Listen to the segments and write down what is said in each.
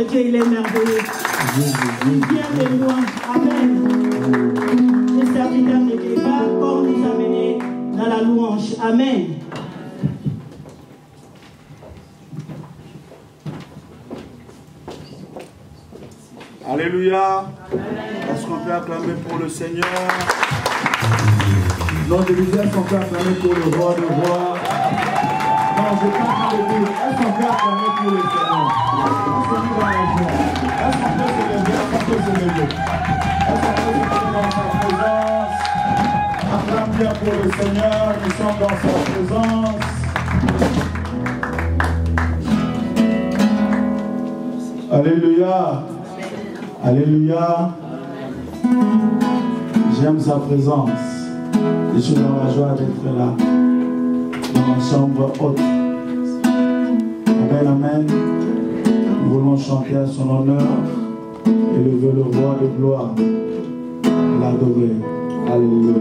Dieu, il est merveilleux. Il vient de loin. Amen. Les serviteurs ne peuvent pas encore nous amener dans la louange. Amen. Alléluia. Est-ce qu'on peut acclamer pour le Seigneur? Non, je disais, est-ce qu'on peut acclamer pour le roi de rois? Non, je ne peux pas le dire. Est-ce qu'on peut acclamer pour le Seigneur? Est-ce qu'on peut se lever? Est-ce qu'on peut se lever? Est-ce qu'on peut se lever dans sa présence? Acclame bien pour le Seigneur, nous sommes dans sa présence. Alléluia. Alléluia. J'aime sa présence. Je suis dans la joie d'être là, dans la chambre haute. Amen, amen. Nous voulons chanter à son honneur, élever le roi de gloire, l'adorer. Alléluia.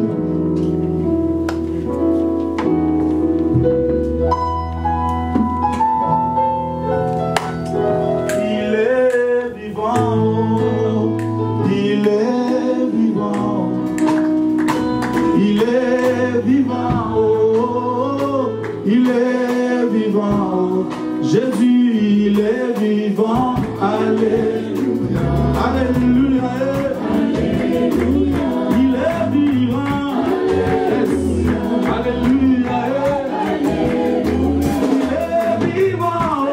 Jésus, il est vivant. Alléluia. Alléluia. Alléluia. Il est vivant. Alléluia. Il est vivant.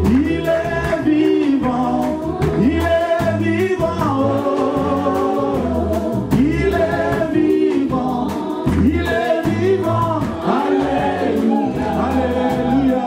Il est vivant. Il est vivant. Il est vivant. Il est vivant. Alléluia. Alléluia.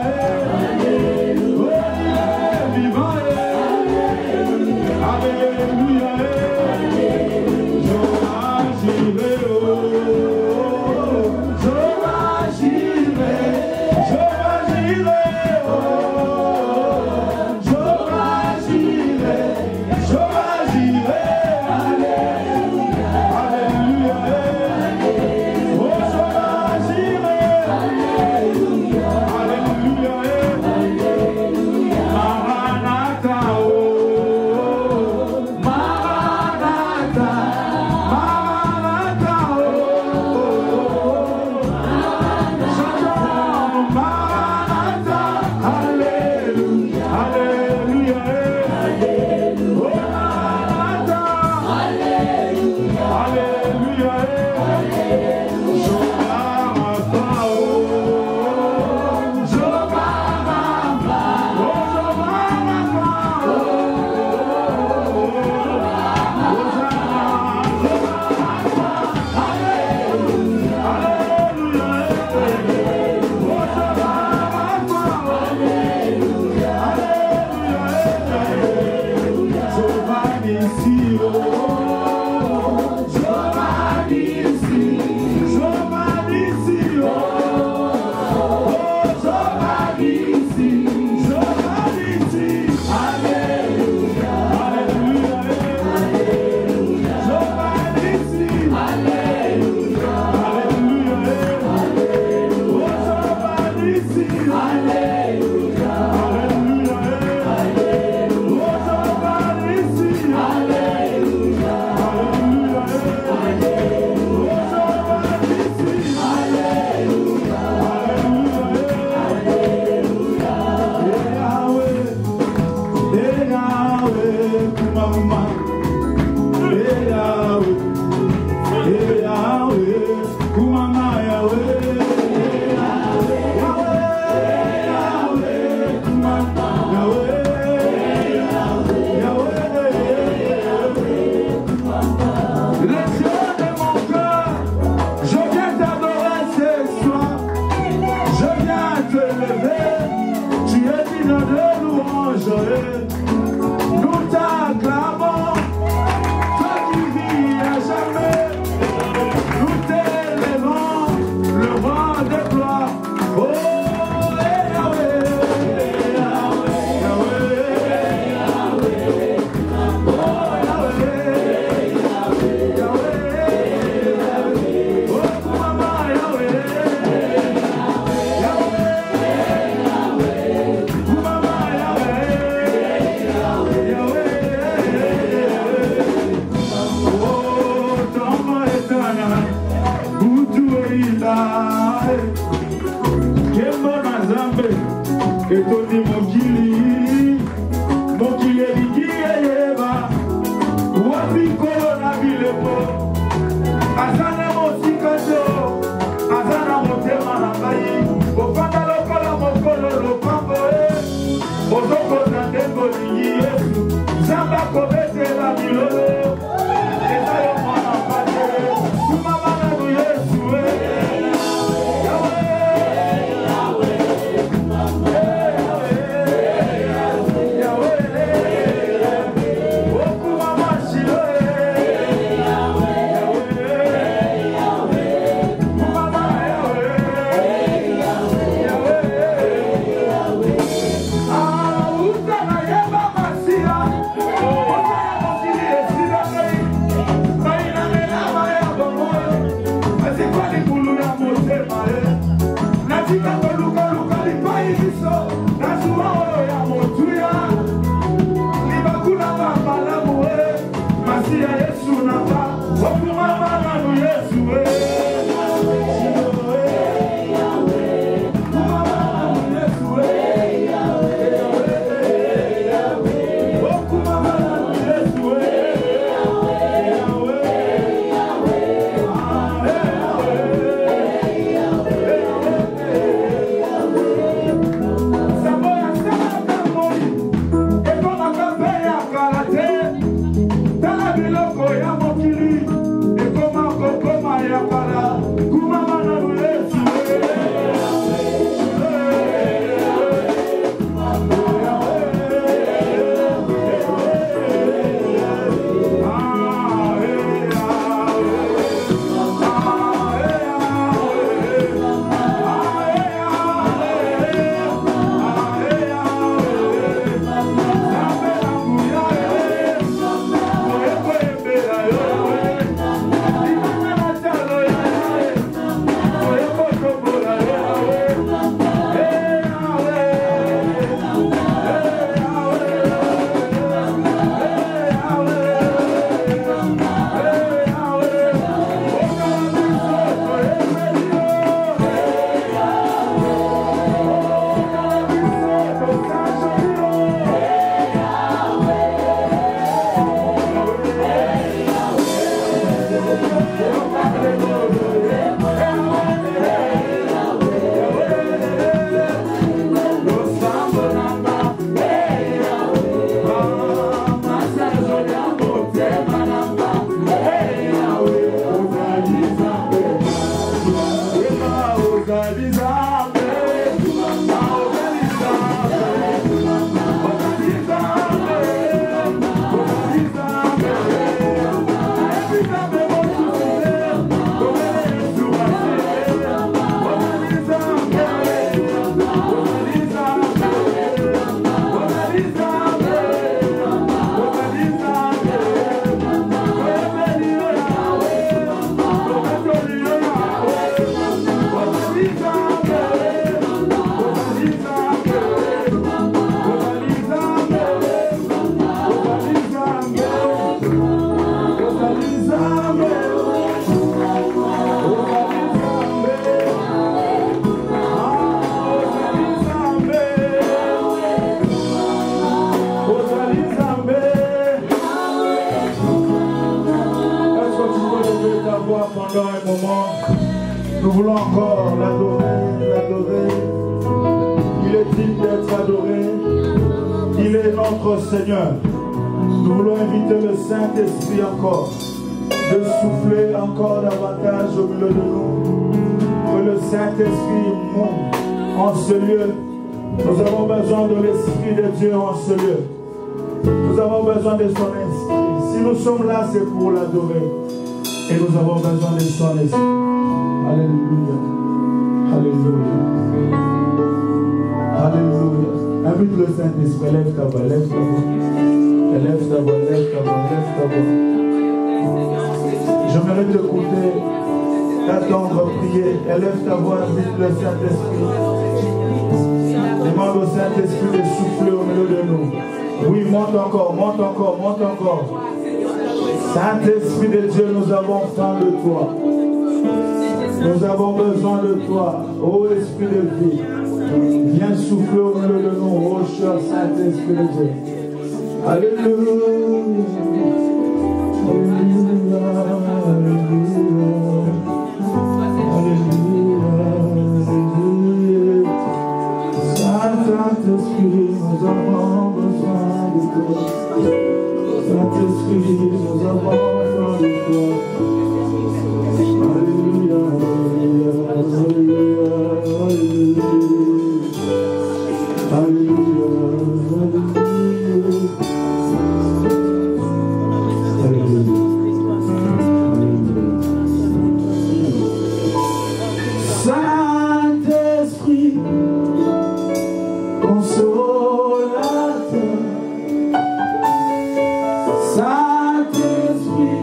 Pendant un moment, nous voulons encore l'adorer. Il est digne d'être adoré. Il est notre Seigneur. Nous voulons inviter le Saint-Esprit encore, de souffler encore davantage au milieu de nous. Que le Saint-Esprit monte en ce lieu. Nous avons besoin de l'Esprit de Dieu en ce lieu. Nous avons besoin de son Esprit. Si nous sommes là, c'est pour l'adorer. Et nous avons besoin de son esprit. Alléluia. Alléluia. Alléluia. Invite le Saint-Esprit. Lève ta voix, lève ta voix. Lève ta voix, lève ta voix, lève ta voix. J'aimerais t'écouter, t'attendre, prier. Élève ta voix, invite le Saint-Esprit. Demande au Saint-Esprit de souffler au milieu de nous. Oui, monte encore, monte encore, monte encore. Saint-Esprit de Dieu, nous avons faim de toi. Nous avons besoin de toi, ô Esprit de vie. Viens souffler au milieu de nous, ô cher Saint-Esprit de Dieu. Alléluia. Alléluia. Alléluia. Saint-Esprit, nous avons Saint-Esprit, nous avons besoin de toi. Alléluia, alléluia, alléluia, alléluia, alléluia, Saint-Esprit, consolateur, Saint-Esprit,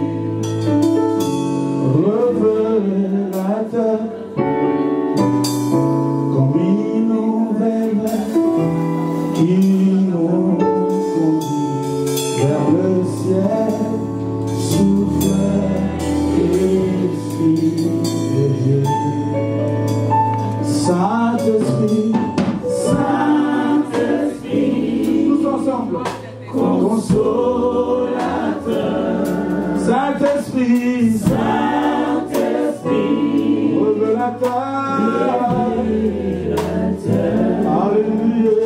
révélateur, comme une nouvelle qui nous conduit vers le ciel, souffle Esprit de Dieu. Saint-Esprit, Saint-Esprit, tous ensemble, consolateur, Saint-Esprit, Saint-Esprit, révélateur, alléluia,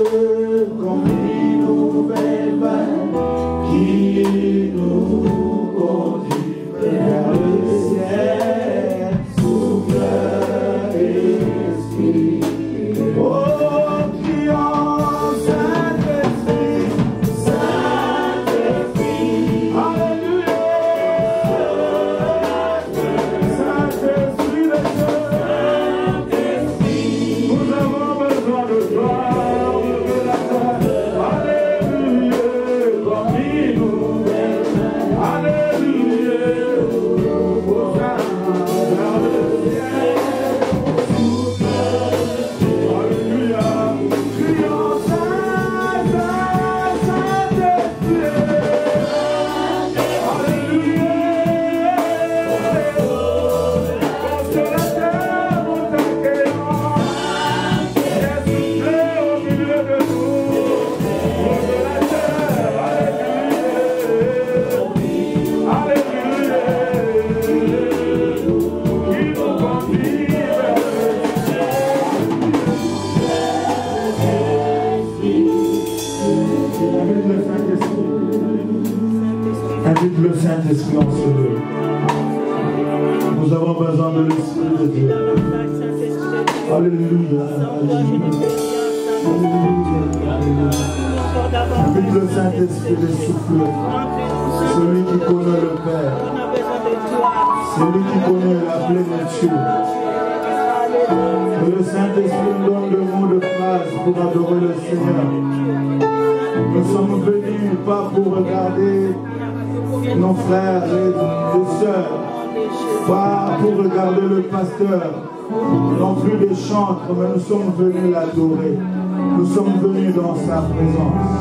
comme une nouvelle vague qui nous conduit vers le ciel, souffle Esprit. Oh, crions Saint-Esprit, Saint-Esprit, alléluia, Saint-Esprit de Dieu, nous avons besoin de toi, alléluia, comme il nous aime, alléluia, vers le ciel, alléluia, crions Saint-Esprit, consolateur, nous t'accueillons, Jésus au milieu de nous, consolateur, alléluia, alléluia, qui nous conduit vers le invite le Saint-Esprit en ce lieu. Nous avons besoin de l'Esprit de Dieu. Alléluia, alléluia. Invite le Saint-Esprit de souffler. Celui qui connaît le Père. Celui qui connaît la plénitude. Que le Saint-Esprit nous donne le mot de phrase pour adorer le Seigneur. Nous sommes venus pas pour regarder nos frères et sœurs, pas pour regarder le pasteur, non plus les chantres, mais nous sommes venus l'adorer. Nous sommes venus dans sa présence.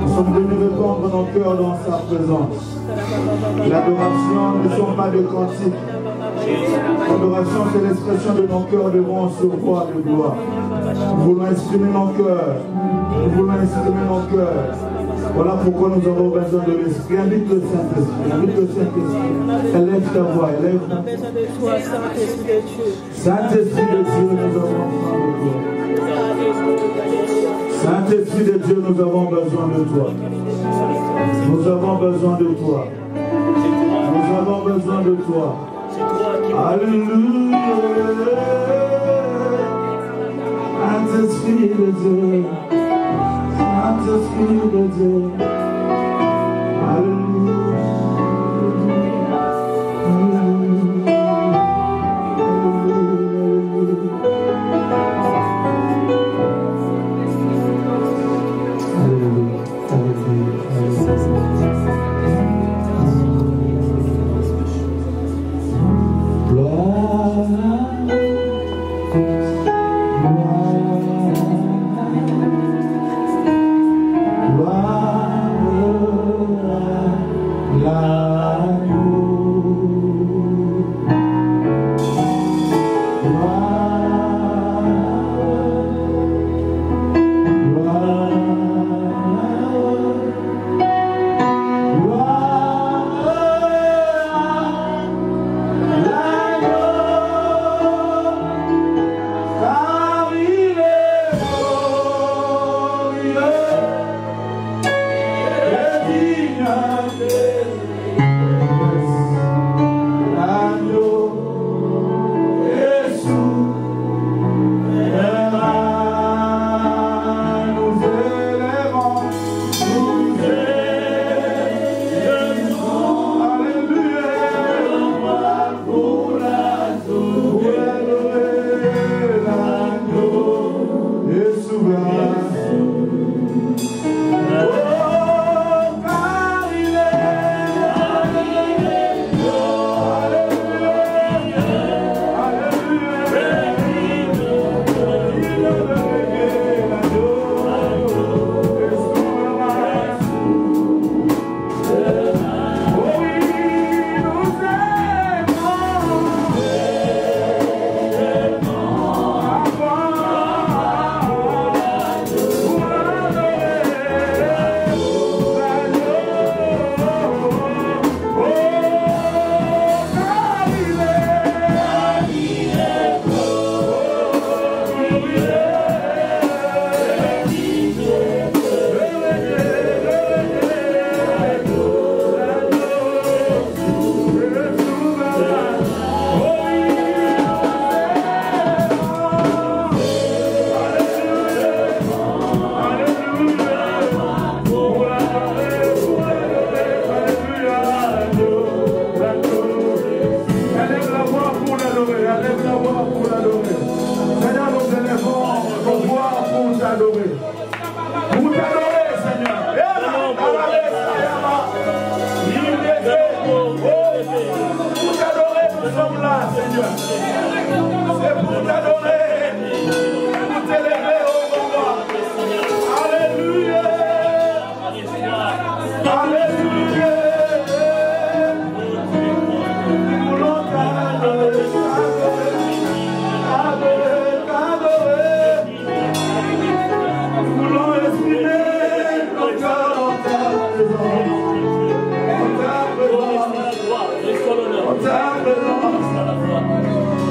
Nous sommes venus répandre nos cœurs dans sa présence. L'adoration ne sont pas des cantiques. L'adoration, c'est l'expression de nos cœurs devant ce roi de gloire. Nous voulons exprimer nos cœurs. Nous voulons exprimer nos cœurs. Voilà pourquoi nous avons besoin de l'Esprit. Invite le Saint-Esprit. Invite le Saint-Esprit. Élève ta voix. Élève ta voix. Saint-Esprit de Dieu, nous avons besoin de toi. Saint-Esprit de Dieu, nous avons besoin de toi. Nous avons besoin de toi. Nous avons besoin de toi. Alléluia. Saint-Esprit de Dieu. Saint-Esprit de Dieu. Alléluia. Gloire.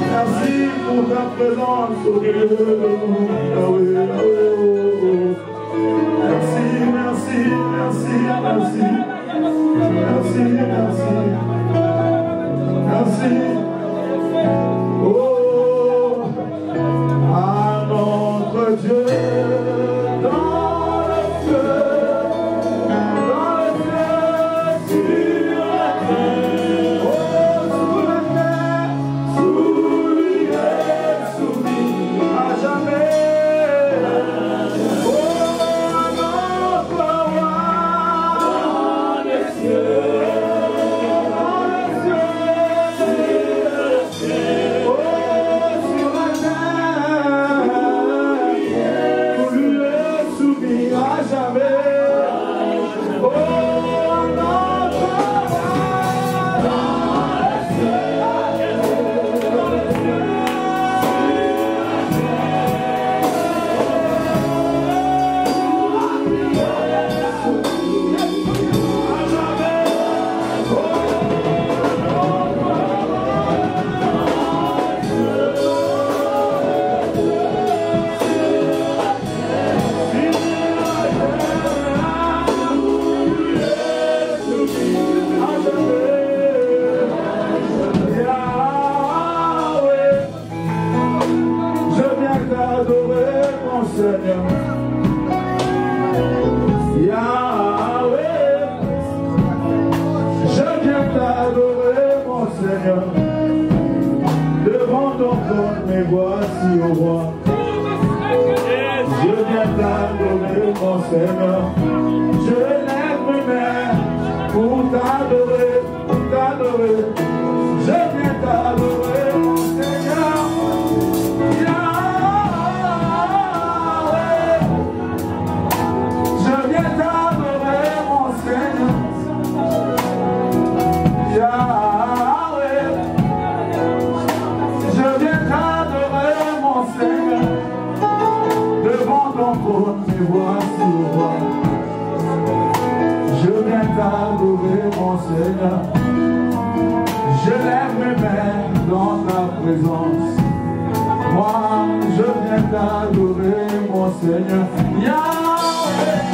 Merci pour ta présence au milieu de nous. Merci, merci, merci, merci. Merci, merci. Merci. Oh, à notre Dieu. Devant ton trône, me voici au roi. Je viens t'adorer, mon Seigneur. Je lève mes mains pour t'adorer, pour t'adorer. Je viens t'adorer, mon Seigneur. Yahweh. Je viens t'adorer, mon Seigneur. Yahweh. Je viens t'adorer, mon Seigneur. Devant ton trône, me voici au roi. Je viens t'adorer, mon Seigneur. Je lève mes mains dans ta présence. Moi, je viens t'adorer, mon Seigneur. Yahweh.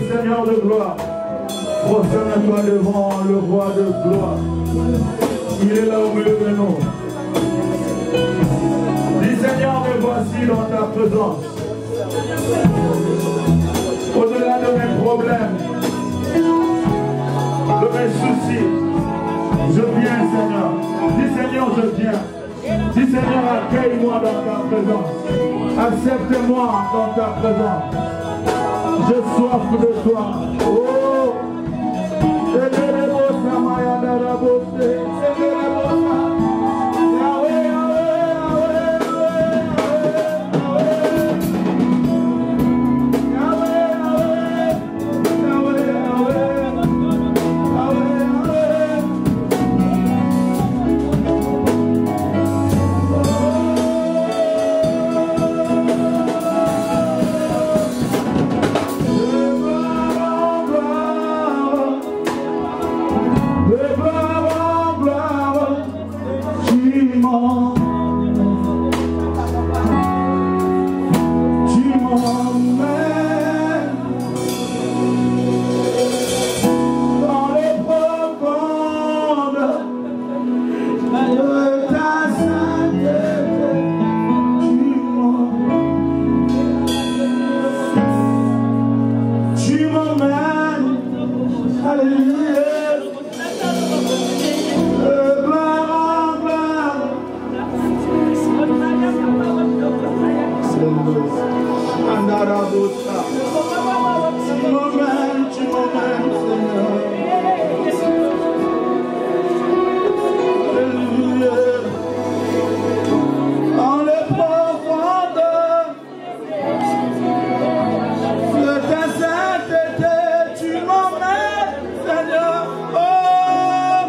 Seigneur de gloire, prosterne-toi devant le roi de gloire. Il est là au milieu de nous. Dis Seigneur, me voici dans ta présence. Au-delà de mes problèmes, de mes soucis, je viens Seigneur. Dis Seigneur, je viens. Dis Seigneur, accueille-moi dans ta présence. Accepte-moi dans ta présence. Je soif de toi. Oh, Tu m'emmènes, Seigneur. En les profondeurs de ta sainteté, tu m'emmènes, Seigneur. Oh,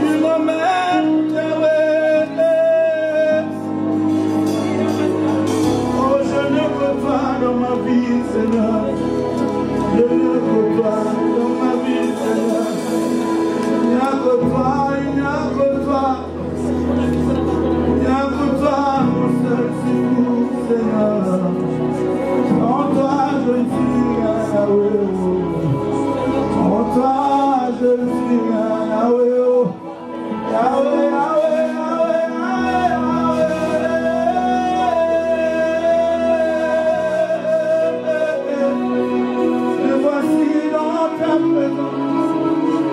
tu m'emmènes, Yahweh. Oh, je ne peux pas dans ma vie, Seigneur. Je ne peux pas dans ma vie, Seigneur. Il n'y a que toi, il n'y a que toi. Il n'y a que toi, mon seul secours, Seigneur. En toi, je suis un Yahweh. En toi, je suis un Yahweh. Yahweh, Yahweh, Yahweh, Yahweh. Me voici dans ta présence.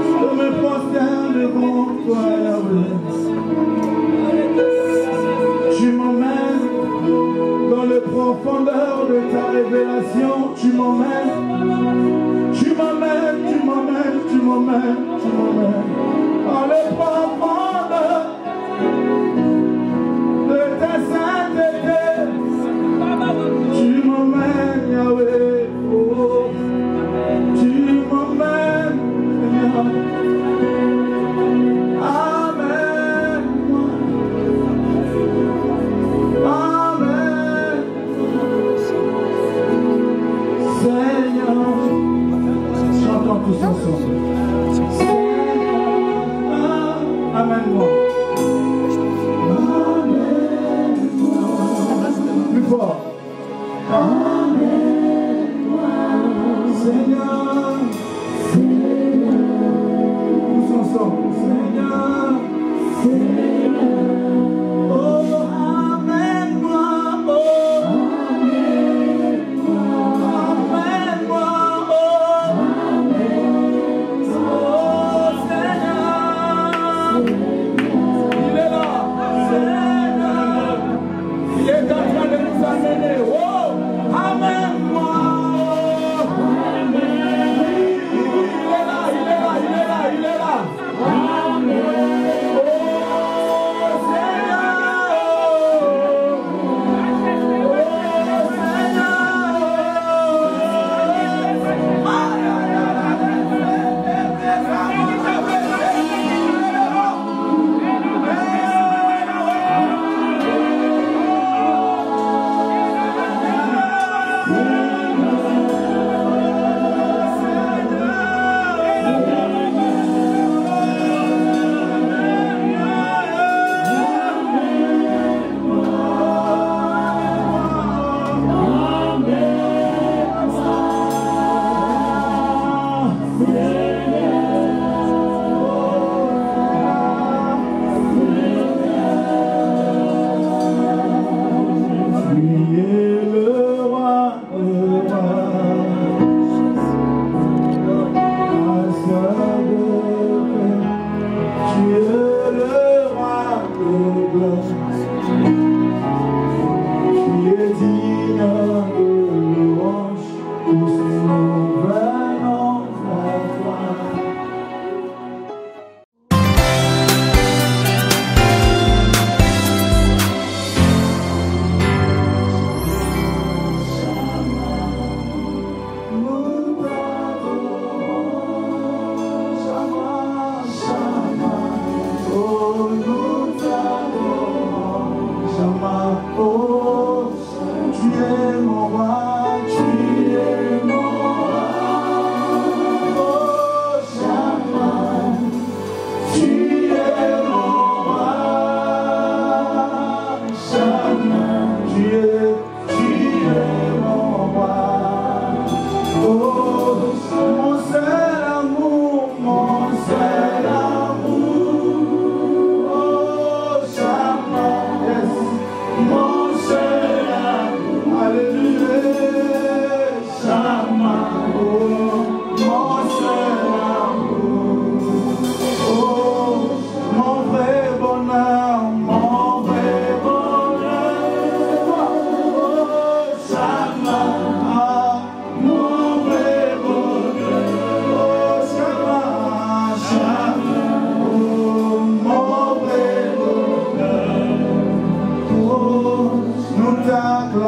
Je me prosterne devant toi, Yahweh. Tu m'emmènes dans les profondeurs de ta révélation. Tu m'emmènes, tu m'emmènes, tu m'emmènes, tu m'emmènes, tu m'emmènes dans les profondeurs de ta sainteté. Tu m'emmènes, Yahweh. Oh, tu m'emmènes, Seigneur. Amen. Amen. Seigneur, chantons tous ensemble. Seigneur, amène-moi. Amène-moi. Plus fort. Amène-moi. Seigneur. Tous ensemble. Seigneur. Oh, amène-moi. Oh, amène-moi. Amène-moi. Oh, oh, Seigneur. Il est là. Seigneur. Il est en train de nous amener. Oh, amène-moi.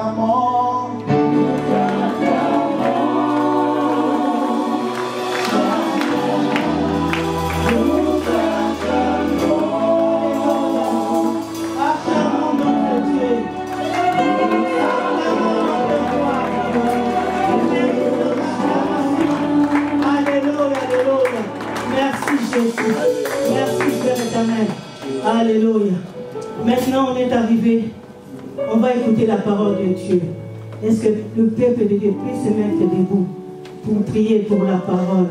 t'acclamons. Merci Père éternel. Alléluia. Maintenant on est arrivé. On va écouter la parole de Dieu. Est-ce que le peuple de Dieu puisse se mettre debout pour prier pour la parole?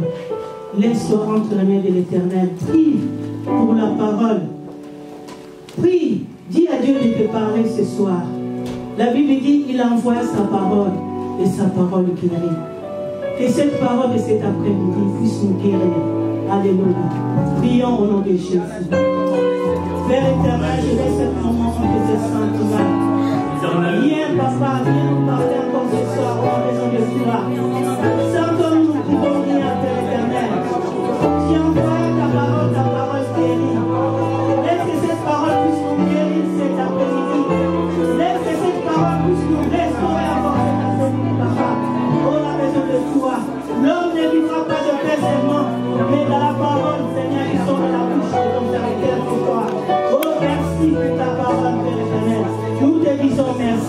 Laisse-toi entre les mains de l'Éternel. Prie pour la parole. Prie. Dis à Dieu de te parler ce soir. La Bible dit il envoie sa parole et sa parole guérit. Que cette parole de cet après-midi puisse nous guérir. Alléluia. Prions au nom de Jésus. Père éternel, je laisse ce moment de ce sentiment. Viens, papa, viens nous parler encore ce soir en raison de toi. Sans comme nous pouvons venir, Père éternel. Tu envoies ta parole guérit. Laisse que cette parole puisse nous guérir cet après-midi. Laisse que cette parole puisse nous restaurer encore cet après-midi, papa. Oh, la maison de toi. L'homme ne vivra pas de paix seulement, mais dans la parole, Seigneur, qui sont dans la bouche de ton serviteur pour toi. Oh, merci pour ta parole, Père éternel. Nous te disons merci.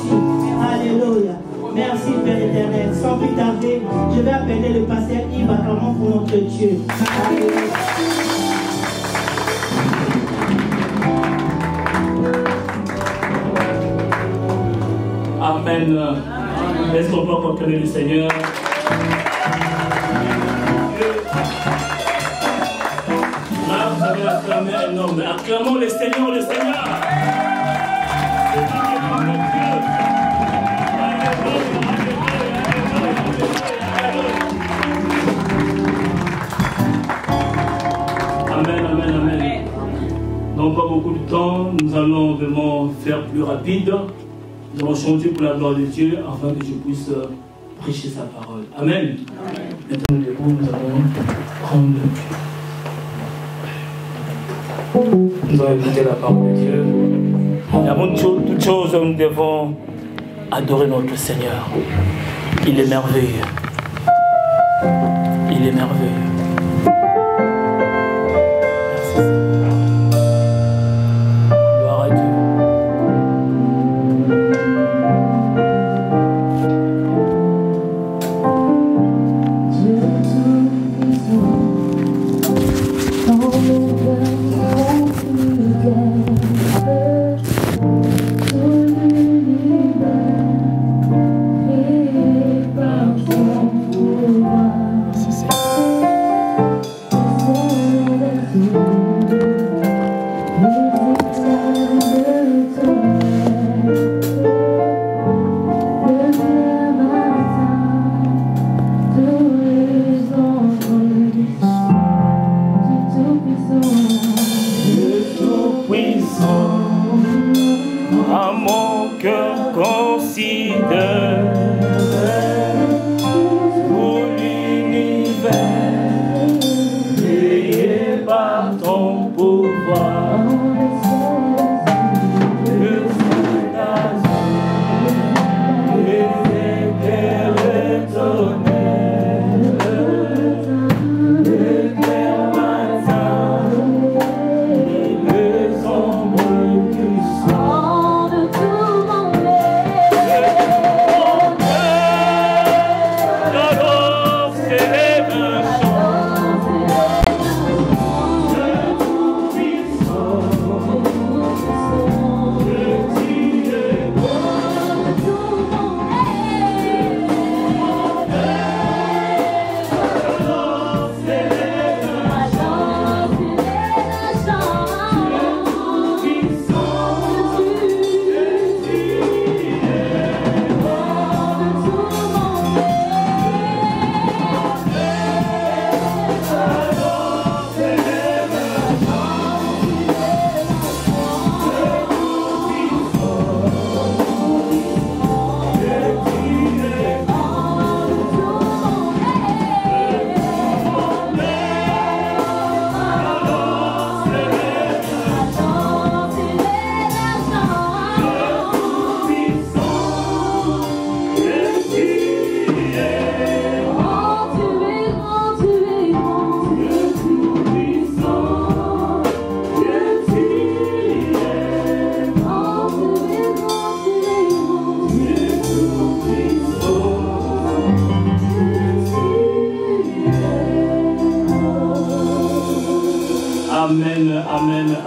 Alléluia. Merci, Père éternel. Sans plus tarder, je vais appeler le pasteur Yves acclamant pour notre Dieu. Alléluia. Amen. Est-ce qu'on peut encore connaître le Seigneur? Là, vous avez acclamé un homme. Acclamons le Seigneur, le Seigneur. C'est lui qui est notre Dieu. Amen, amen, amen. Non, pas beaucoup de temps. Nous allons vraiment faire plus rapide. Nous allons chanter pour la gloire de Dieu afin que je puisse prêcher sa parole. Amen. Maintenant, nous allons prendre. Nous allons écouter la parole de Dieu. Et avant toute chose, nous devons adorer notre Seigneur. Il est merveilleux. Il est merveilleux. Merci Seigneur. Gloire à Dieu. Oh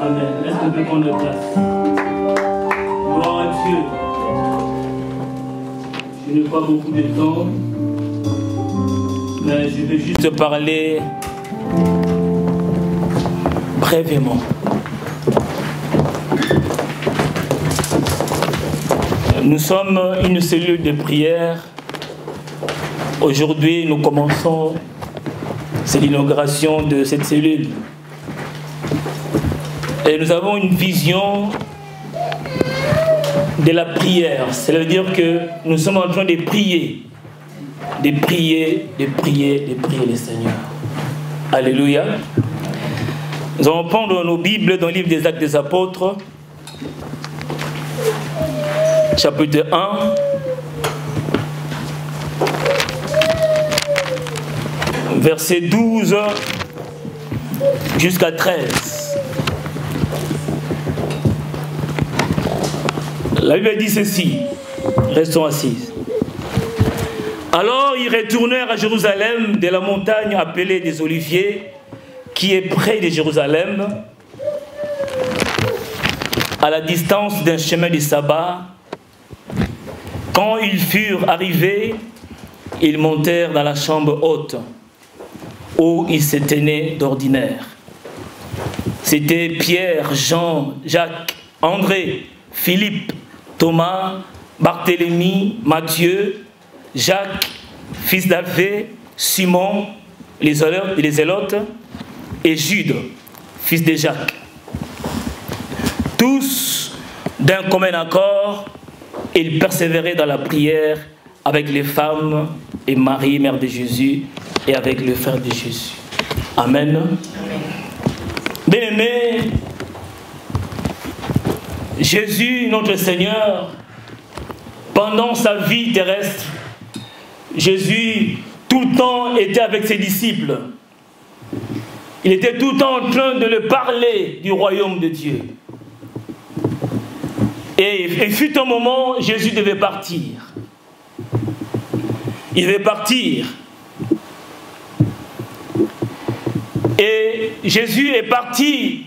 amen. Est-ce qu'on peut prendre place? Gloire à Dieu. Je n'ai pas beaucoup de temps, mais je vais juste parler brièvement. Nous sommes une cellule de prière. Aujourd'hui, nous commençons, c'est l'inauguration de cette cellule. Et nous avons une vision de la prière. Cela veut dire que nous sommes en train de prier. De prier le Seigneur. Alléluia. Nous allons prendre nos Bibles dans le livre des Actes des Apôtres, chapitre 1. Verset 12 jusqu'à 13. La Bible dit ceci. Restons assis. Alors ils retournèrent à Jérusalem de la montagne appelée des Oliviers, qui est près de Jérusalem, à la distance d'un chemin de sabbat. Quand ils furent arrivés, ils montèrent dans la chambre haute, où ils se tenaient d'ordinaire. C'était Pierre, Jean, Jacques, André, Philippe, Thomas, Barthélemy, Matthieu, Jacques, fils d'Alphée, Simon, les Zélotes, et Jude, fils de Jacques. Tous, d'un commun accord, ils persévéraient dans la prière avec les femmes et Marie, mère de Jésus, et avec le frère de Jésus. Amen. Bien-aimés, Jésus, notre Seigneur, pendant sa vie terrestre, Jésus, tout le temps, était avec ses disciples. Il était tout le temps en train de leur parler du royaume de Dieu. Et il fut un moment, Jésus devait partir. Il devait partir. Et Jésus est parti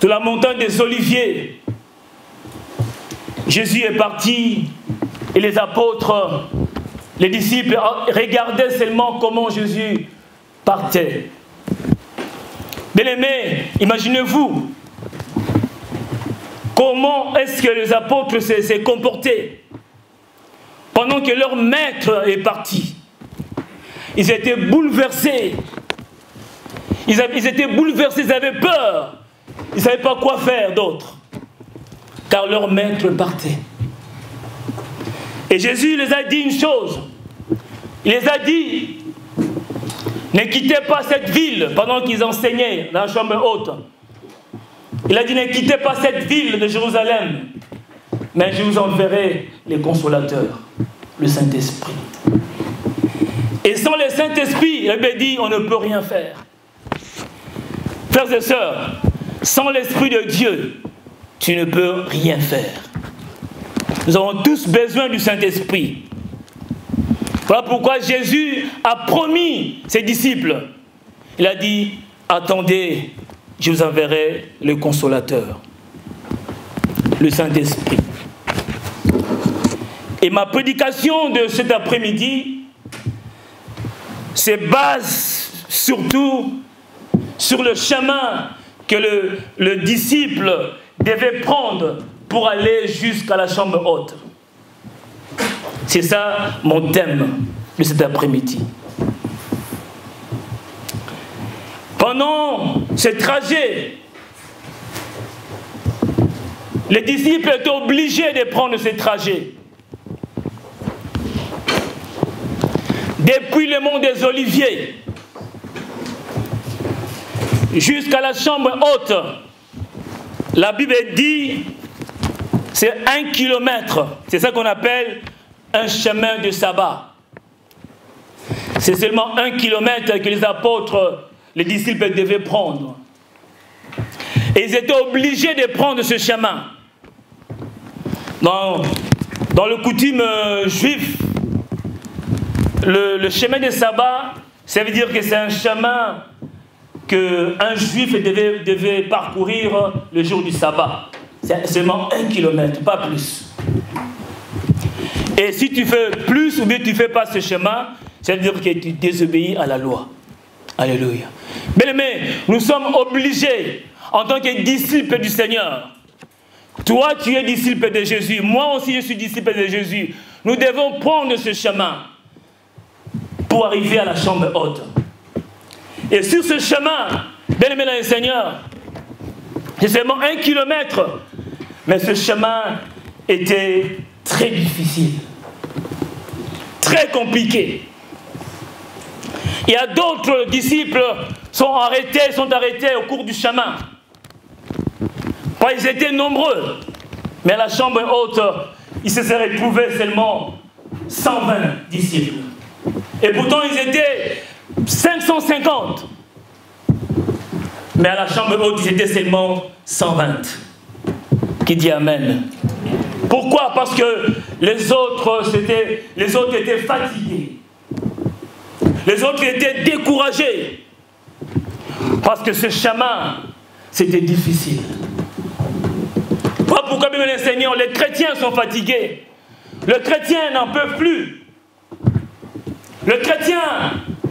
de la montagne des Oliviers. Jésus est parti et les apôtres, les disciples regardaient seulement comment Jésus partait. Bien-aimés, imaginez-vous comment est-ce que les apôtres s'est comportés pendant que leur maître est parti. Ils étaient bouleversés. Ils étaient bouleversés, ils avaient peur. Ils ne savaient pas quoi faire d'autre. Car leur maître partait. Et Jésus les a dit une chose. Il les a dit, ne quittez pas cette ville pendant qu'ils enseignaient dans la chambre haute. Il a dit, ne quittez pas cette ville de Jérusalem, mais je vous enverrai les consolateurs, le Saint-Esprit. Et sans le Saint-Esprit, il avait dit, on ne peut rien faire. Frères et sœurs, sans l'Esprit de Dieu, tu ne peux rien faire. Nous avons tous besoin du Saint-Esprit. Voilà pourquoi Jésus a promis ses disciples. Il a dit, attendez, je vous enverrai le consolateur, le Saint-Esprit. Et ma prédication de cet après-midi se base surtout sur le chemin que le disciple devait prendre pour aller jusqu'à la chambre haute. C'est ça mon thème de cet après-midi. Pendant ce trajet, les disciples étaient obligés de prendre ce trajet. Depuis le mont des Oliviers jusqu'à la chambre haute, la Bible dit c'est 1 kilomètre. C'est ça qu'on appelle un chemin de sabbat. C'est seulement 1 kilomètre que les apôtres, les disciples devaient prendre. Et ils étaient obligés de prendre ce chemin. Dans le coutume juif, le chemin de sabbat, ça veut dire que c'est un chemin qu'un juif devait parcourir le jour du sabbat. C'est seulement 1 kilomètre, pas plus. Et si tu fais plus ou bien tu ne fais pas ce chemin, c'est-à-dire que tu désobéis à la loi. Alléluia. Bien-aimés, nous sommes obligés, en tant que disciples du Seigneur, toi tu es disciple de Jésus, moi aussi je suis disciple de Jésus, nous devons prendre ce chemin pour arriver à la chambre haute. Et sur ce chemin, bien-aimés dans le Seigneur, c'est seulement 1 kilomètre, mais ce chemin était très difficile, très compliqué. Il y a d'autres disciples qui sont arrêtés au cours du chemin. Ils étaient nombreux, mais à la chambre haute, il se serait retrouvé seulement 120 disciples. Et pourtant, ils étaient 550. Mais à la chambre haute, ils étaient seulement 120. Qui dit Amen? Pourquoi? Parce que les autres étaient fatigués. Les autres étaient découragés. Parce que ce chemin, c'était difficile. Voilà pourquoi, bien les Seigneurs, les chrétiens sont fatigués. Le chrétien n'en peut plus. Le chrétien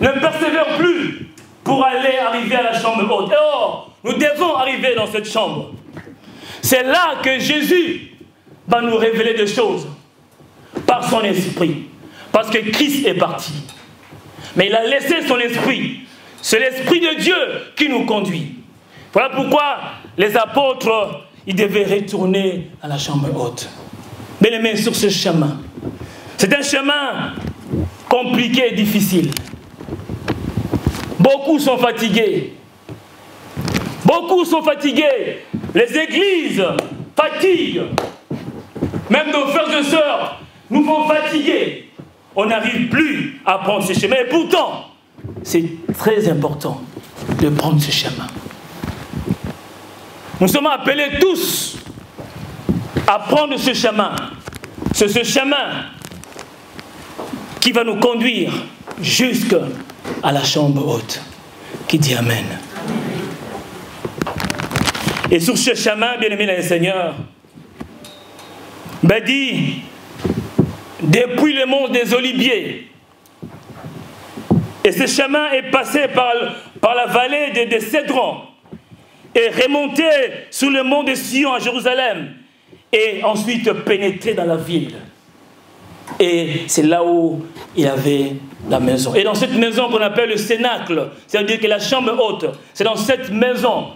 ne persévère plus pour arriver à la chambre haute. Or, nous devons arriver dans cette chambre. C'est là que Jésus va nous révéler des choses par son esprit. Parce que Christ est parti. Mais il a laissé son esprit. C'est l'esprit de Dieu qui nous conduit. Voilà pourquoi les apôtres, ils devaient retourner à la chambre haute. Bien-aimés, sur ce chemin. C'est un chemin compliqué et difficile. Beaucoup sont fatigués. Beaucoup sont fatigués. Les églises fatiguent. Même nos frères et sœurs nous font fatiguer. On n'arrive plus à prendre ce chemin. Et pourtant, c'est très important de prendre ce chemin. Nous sommes appelés tous à prendre ce chemin. C'est ce chemin qui va nous conduire jusqu'à la chambre haute. Qui dit Amen. Et sur ce chemin, bien-aimés dans le Seigneur, dit, depuis le mont des Oliviers, et ce chemin est passé par la vallée de Cédron, et remonté sur le mont de Sion à Jérusalem, et ensuite pénétré dans la ville. Et c'est là où il avait la maison. Et dans cette maison qu'on appelle le cénacle, c'est-à-dire que la chambre haute, c'est dans cette maison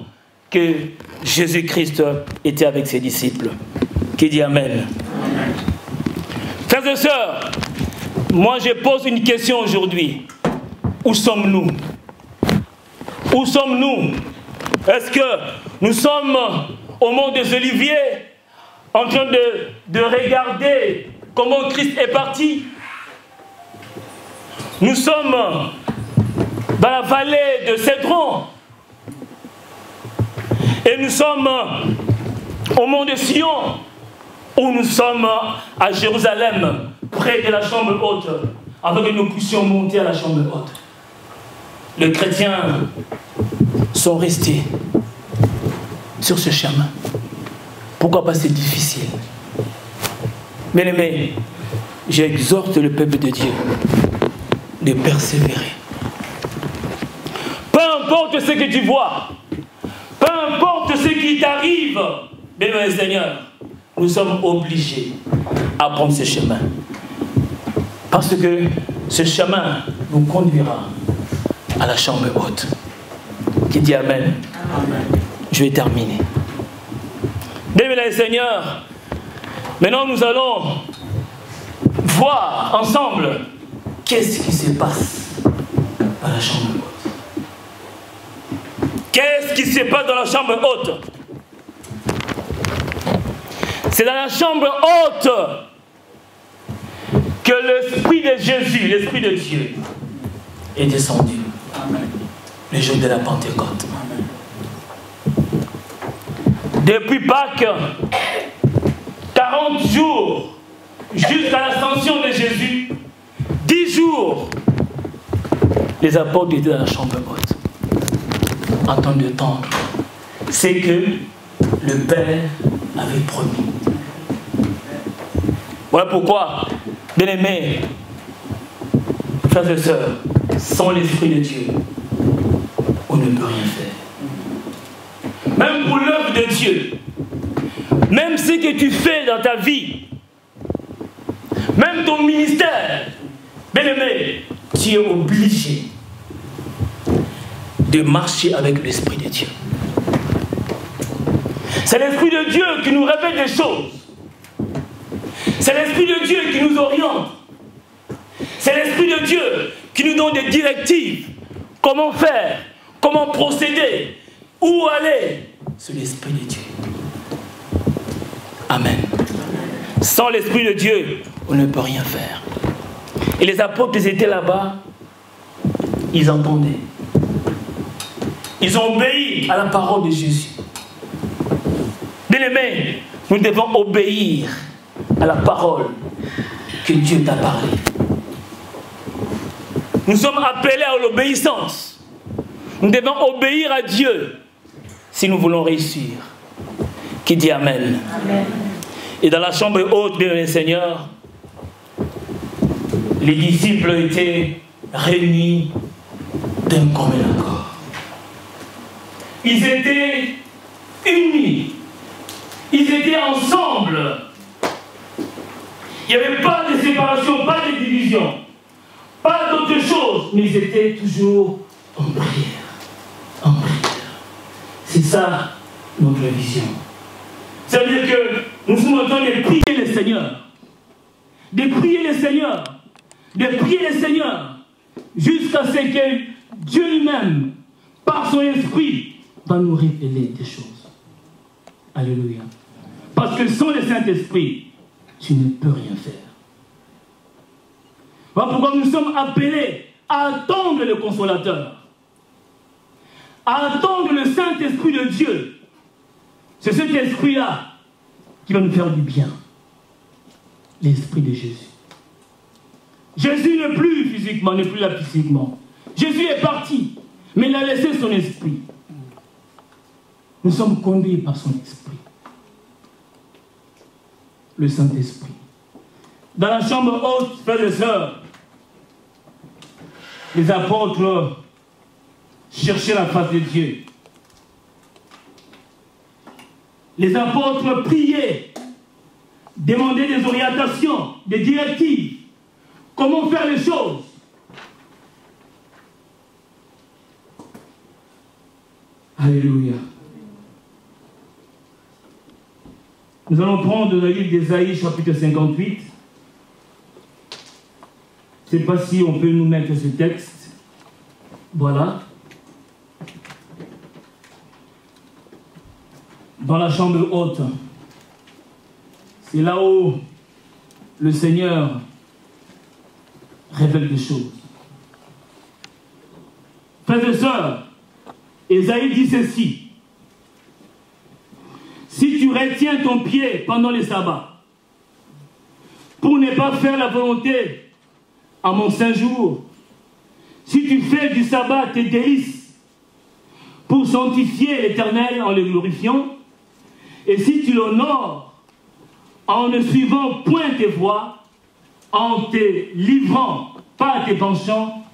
que Jésus-Christ était avec ses disciples. Qui dit Amen. Amen. Frères et sœurs, moi je pose une question aujourd'hui. Où sommes-nous? Où sommes-nous? Est-ce que nous sommes au mont des Oliviers en train de regarder comment Christ est parti? Nous sommes dans la vallée de Cédron et nous sommes au mont de Sion, où nous sommes à Jérusalem, près de la chambre haute, afin que nous puissions monter à la chambre haute. Les chrétiens sont restés sur ce chemin. Pourquoi pas? C'est difficile. Bien-aimés, j'exhorte le peuple de Dieu de persévérer. Peu importe ce que tu vois, peu importe ce qui t'arrive, bien-aimés Seigneur, nous sommes obligés à prendre ce chemin. Parce que ce chemin nous conduira à la chambre haute. Qui dit Amen. Amen. Je vais terminer. Bien-aimés Seigneur, maintenant nous allons voir ensemble qu'est-ce qui se passe dans la chambre haute. Qu'est-ce qui se passe dans la chambre haute? C'est dans la chambre haute que l'Esprit de Jésus, l'Esprit de Dieu, est descendu. Amen. Le jour de la Pentecôte. Amen. Depuis Pâques, 40 jours, jusqu'à l'ascension de Jésus, 10 jours, les apôtres étaient dans la chambre haute. en temps de temps, c'est que le Père avait promis. Voilà pourquoi, bien-aimés, frères et sœurs, sans l'Esprit de Dieu, on ne peut rien faire. Même pour l'œuvre de Dieu, même ce que tu fais dans ta vie, même ton ministère, bien-aimé, tu es obligé de marcher avec l'Esprit de Dieu. C'est l'Esprit de Dieu qui nous révèle des choses. C'est l'Esprit de Dieu qui nous oriente. C'est l'Esprit de Dieu qui nous donne des directives. Comment faire, comment procéder, où aller. C'est l'Esprit de Dieu. Amen. Sans l'Esprit de Dieu, on ne peut rien faire. Et les apôtres, ils étaient là-bas, ils entendaient. Ils ont obéi à la parole de Jésus. Bien-aimés, nous devons obéir à la parole que Dieu t'a parlé. Nous sommes appelés à l'obéissance. Nous devons obéir à Dieu si nous voulons réussir. Qui dit Amen. Amen. Et dans la chambre haute, bien le Seigneur, les disciples étaient réunis d'un commun accord. Ils étaient unis. Ils étaient ensemble. Il n'y avait pas de séparation, pas de division, pas d'autre chose, mais ils étaient toujours en prière. En prière. C'est ça notre vision. C'est-à-dire que nous sommes en train de prier le Seigneur. De prier le Seigneur. De prier le Seigneur. Jusqu'à ce que Dieu lui-même, par son esprit, va nous révéler des choses. Alléluia. Parce que sans le Saint-Esprit, tu ne peux rien faire. Voilà pourquoi nous sommes appelés à attendre le Consolateur. À attendre le Saint-Esprit de Dieu. C'est cet esprit-là qui va nous faire du bien. L'esprit de Jésus. Jésus n'est plus physiquement, n'est plus là physiquement. Jésus est parti, mais il a laissé son esprit. Nous sommes conduits par son esprit. Le Saint-Esprit. Dans la chambre haute, frères et sœurs, les apôtres cherchaient la face de Dieu. Les apôtres priaient, demandaient des orientations, des directives, comment faire les choses. Alléluia. Nous allons prendre le livre d'Ésaïe, chapitre 58. Je ne sais pas si on peut nous mettre ce texte. Voilà. Dans la chambre haute. C'est là où le Seigneur révèle des choses. Frères et sœurs, Ésaïe dit ceci. Si tu retiens ton pied pendant les sabbats, pour ne pas faire la volonté à mon saint jour, si tu fais du sabbat tes délices, pour sanctifier l'Éternel en le glorifiant, et si tu l'honores en ne suivant point tes voies, en te livrant pas à tes penchants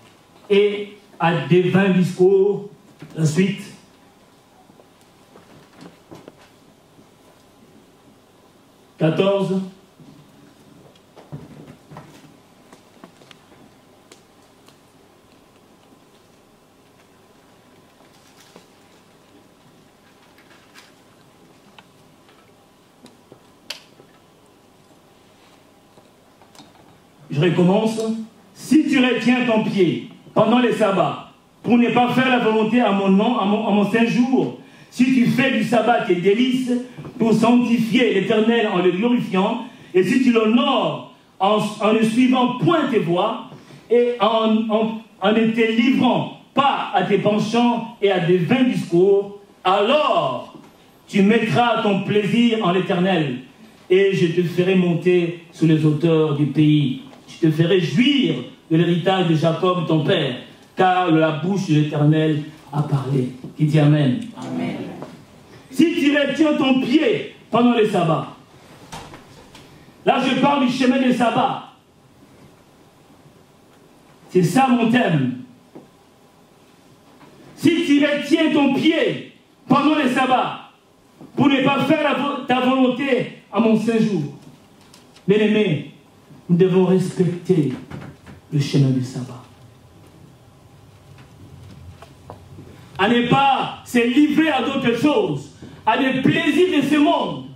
et à des vains discours, la suite. « 14. Je recommence. Si tu retiens ton pied pendant les sabbats, pour ne pas faire la volonté à mon nom, à mon saint jour, si tu fais du sabbat tes délices, pour sanctifier l'Éternel en le glorifiant, et si tu l'honores en ne suivant point tes voies, et en ne te livrant pas à tes penchants et à des vains discours, alors tu mettras ton plaisir en l'Éternel, et je te ferai monter sur les hauteurs du pays. Je te ferai jouir de l'héritage de Jacob ton père, car la bouche de l'Éternel à parler. Qui dit Amen. Amen. Si tu retiens ton pied pendant les sabbats, là je parle du chemin des sabbats. C'est ça mon thème. Si tu retiens ton pied pendant les sabbats, pour ne pas faire ta volonté à mon saint jour, bien-aimés, nous devons respecter le chemin du sabbat. À ne pas se livrer à d'autres choses, à des plaisirs de ce monde.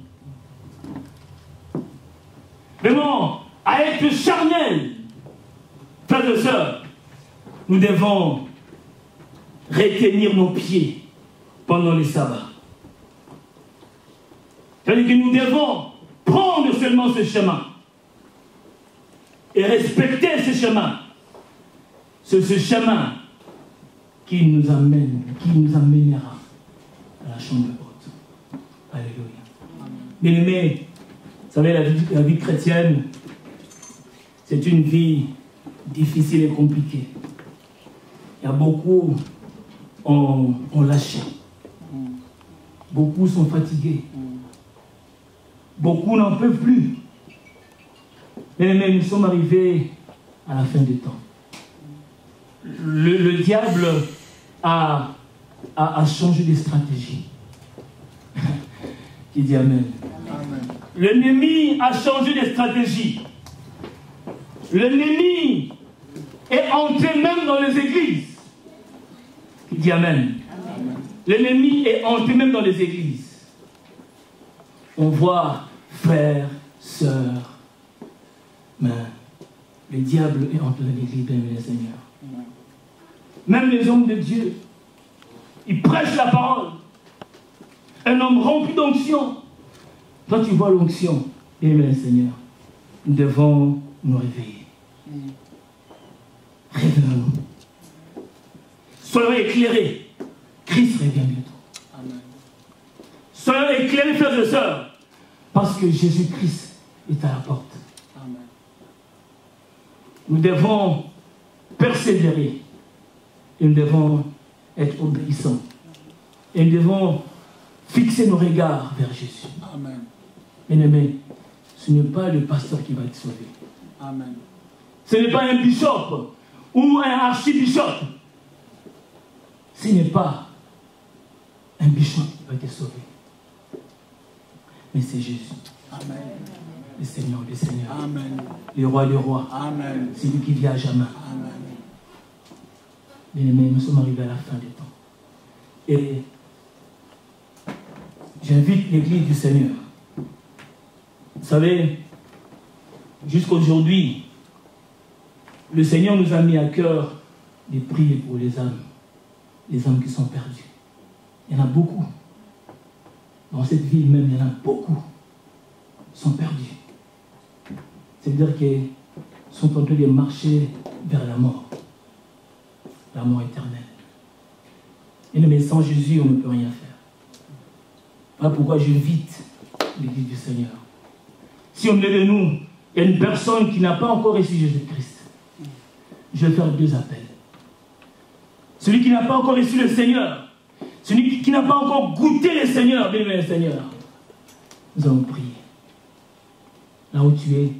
Vraiment, à être charnel. Frères et sœurs, nous devons retenir nos pieds pendant les sabbats. C'est-à-dire que nous devons prendre seulement ce chemin et respecter ce chemin. C'est ce chemin qui nous amènera à la chambre haute. Alléluia. Bien-aimés, vous savez, la vie chrétienne, c'est une vie difficile et compliquée. Il y a beaucoup ont lâché. Beaucoup sont fatigués. Beaucoup n'en peuvent plus. Mais nous sommes arrivés à la fin du temps. Le diable a changé de stratégie. Qui dit Amen. L'ennemi a changé de stratégie. L'ennemi est entré même dans les églises. Qui dit Amen. L'ennemi est entré même dans les églises. On voit frères, sœurs, mais le diable est entré dans l'église, bien les Seigneur. Même les hommes de Dieu, ils prêchent la parole. Un homme rempli d'onction. Toi, tu vois l'onction. Amen, Seigneur. Nous devons nous réveiller. Réveillons-nous. Soyons éclairés. Christ revient bientôt. Amen. Soyons éclairés, frères et sœurs, parce que Jésus-Christ est à la porte. Amen. Nous devons persévérer. Et nous devons être obéissants. Et nous devons fixer nos regards vers Jésus. Amen. Bien-aimés, ce n'est pas le pasteur qui va être sauvé. Amen. Ce n'est pas un bishop ou un archibishop. Ce n'est pas un bishop qui va être sauvé. Mais c'est Jésus. Amen. Le Seigneur des Seigneurs. Amen. Le roi des rois. Amen. C'est lui qui vit à jamais. Amen. Bien-aimés, nous sommes arrivés à la fin des temps. Et j'invite l'Église du Seigneur. Vous savez, jusqu'aujourd'hui, le Seigneur nous a mis à cœur de prier pour les âmes qui sont perdues. Il y en a beaucoup. Dans cette ville même, il y en a beaucoup qui sont perdus. C'est-à-dire qu'ils sont en train de marcher vers la mort éternelle. Et mais sans Jésus, on ne peut rien faire. Voilà pourquoi j'invite l'Église du Seigneur. Si au milieu de nous, il y a une personne qui n'a pas encore reçu Jésus-Christ, je vais faire 2 appels. Celui qui n'a pas encore reçu le Seigneur, celui qui n'a pas encore goûté le Seigneur, bien le Seigneur, nous allons prier. Là où tu es,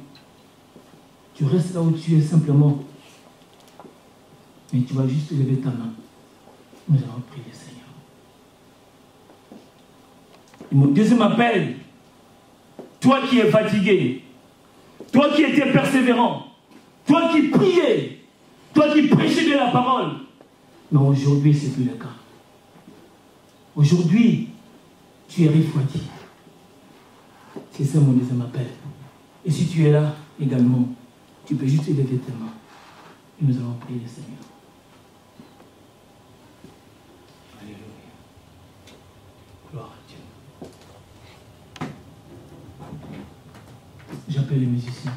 tu restes là où tu es simplement, mais tu vas juste lever ta main. Nous allons prier, Seigneur. Et mon deuxième appel, toi qui es fatigué, toi qui étais persévérant, toi qui priais, toi qui prêchais de la parole, mais aujourd'hui, ce n'est plus le cas. Aujourd'hui, tu es refroidi. C'est ça mon deuxième appel. Et si tu es là également, tu peux juste lever tes mains. Et nous allons prier le Seigneur. Alléluia. Gloire à Dieu. J'appelle les musiciens.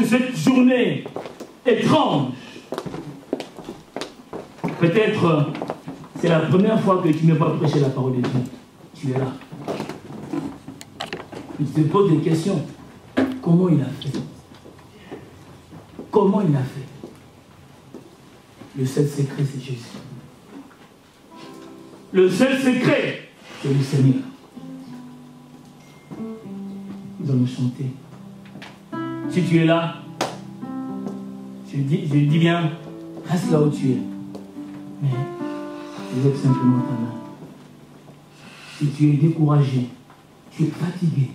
Cette journée étrange, peut-être c'est la première fois que tu ne m'as pas prêché la parole de Dieu. Tu es là. Tu te poses des questions. Comment il a fait? Comment il a fait? Le seul secret, c'est Jésus. Le seul secret, c'est le Seigneur. Nous allons chanter. Si tu es là, je dis bien, reste là où tu es. Mais lève simplement ta main. Si tu es découragé, tu es fatigué,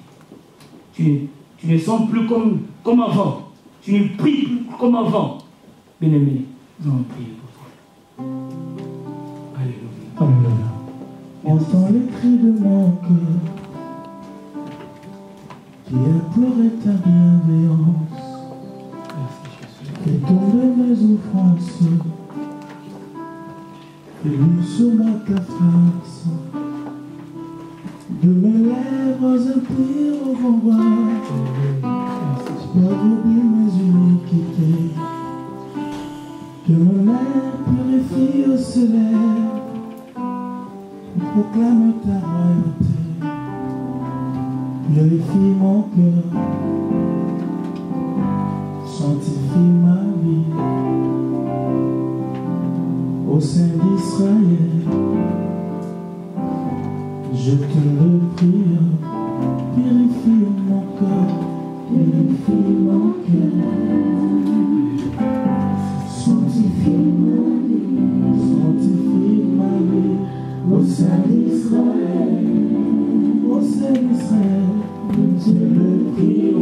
tu ne sens plus comme avant, tu ne pries plus comme avant, bien-aimé, nous allons prier pour toi. Alléluia. Alléluia. Entends les cris de mon cœur qui implorait ta bienveillance. Fais tomber mes offenses, fais-lui sur moi ta face. De mes lèvres impies au renvoi, oublie mes iniquités. Que mon air purifie au soleil, proclame ta royauté. Purifie mon cœur, sanctifie ma vie. Au sein d'Israël, je te le prie, purifie mon cœur, purifie mon cœur. Sanctifie ma vie, au sein d'Israël, je le prie.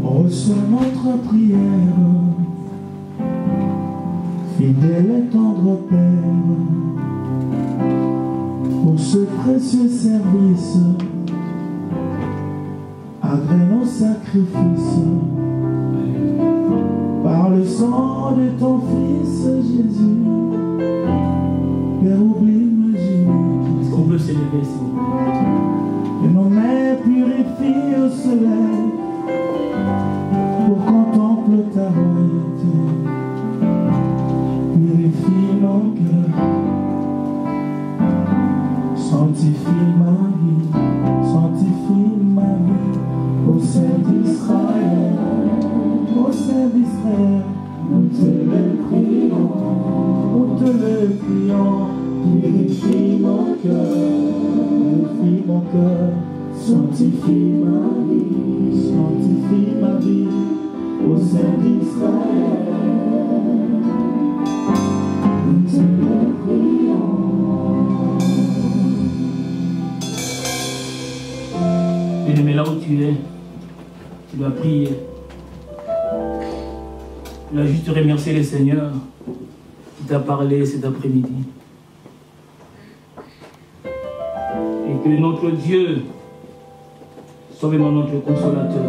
Reçois notre prière, fidèle et tendre Père, pour ce précieux service, agrée nos sacrifices. Par le sang de ton Fils Jésus, Père, oublie mes iniquités. Est-ce qu'on peut s'élever, s'il vous plaît? Et nos mains purifient au soleil, pour contempler ta royauté. Purifie mon cœur, sanctifie ma vie, au sein d'Israël. Au sein d'Israël, nous te le prions, purifie mon cœur, sanctifie ma vie, au sein d'Israël, nous te le prions. Bien-aimé, là où tu es, tu dois prier. Tu dois juste remercier le Seigneur qui t'a parlé cet après-midi. Et que notre Dieu soit vraiment notre consolateur.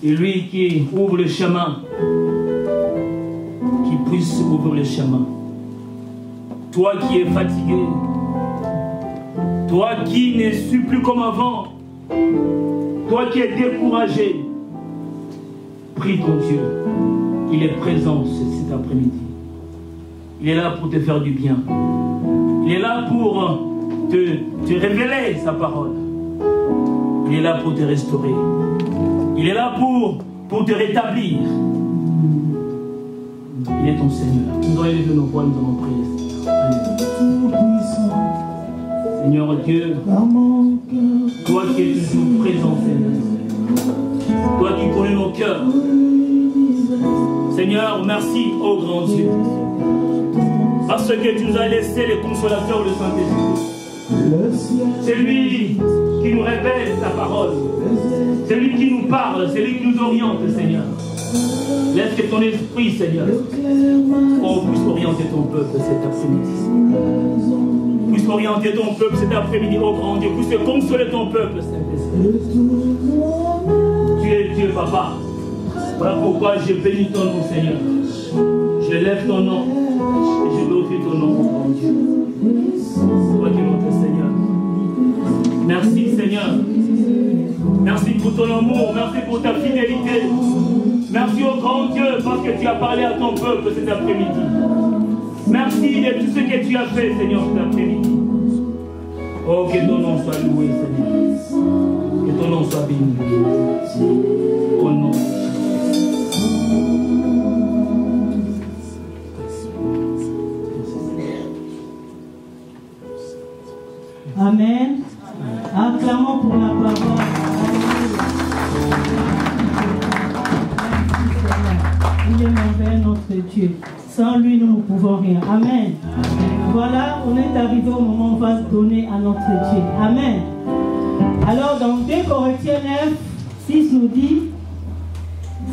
Et lui qui ouvre le chemin, qui puisse ouvrir le chemin. Toi qui es fatigué, toi qui ne suis plus comme avant, toi qui es découragé, prie ton Dieu. Il est présent cet après-midi. Il est là pour te faire du bien. Il est là pour te révéler sa parole. Il est là pour te restaurer. Il est là pour te rétablir. Il est ton Seigneur. Nous allons élever nos voix, nous allons prier. Seigneur Dieu, toi qui es toujours présent, Seigneur. Toi qui connais nos cœurs. Seigneur, merci, ô grand Dieu. Parce que tu nous as laissé le consolateur, le Saint-Esprit. C'est lui qui nous révèle ta parole. C'est lui qui nous parle, c'est lui qui nous oriente, Seigneur. Laisse que ton esprit, Seigneur, puisse orienter ton peuple cet après-midi. Puisse orienter ton peuple cet après-midi, ô grand Dieu. Puisse consoler ton peuple, Saint-Esprit. Tu es Dieu, Papa. Voilà pourquoi je bénis ton nom, Seigneur. Je lève ton nom et je glorifie ton nom, mon Dieu. Toi qui es notre Seigneur. Merci, Seigneur. Merci pour ton amour. Merci pour ta fidélité. Merci au grand Dieu parce que tu as parlé à ton peuple cet après-midi. Merci de tout ce que tu as fait, Seigneur, cet après-midi. Oh, que ton nom soit loué, Seigneur. Que ton nom soit béni. Au nom de Jésus. Amen. Acclamons pour la parole. Il est merveilleux notre Dieu. Sans lui, nous ne pouvons rien. Amen. Voilà, on est arrivé au moment où on va donner à notre Dieu. Amen. Alors, dans 2 Corinthiens 9, 6 nous dit,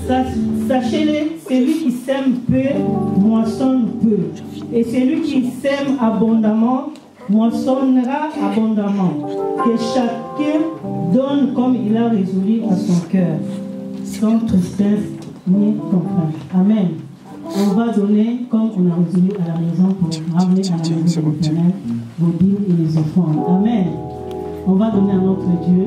sachez-le, celui qui sème peu, moissonne peu. Et celui qui sème abondamment, moissonnera abondamment. Que chacun donne comme il a résolu à son cœur, sans tristesse ni contrainte. Amen. On va donner comme on a résolu à la maison pour ramener à la maison de l'Éternel vos dîmes et les offrandes. Amen. On va donner à notre Dieu.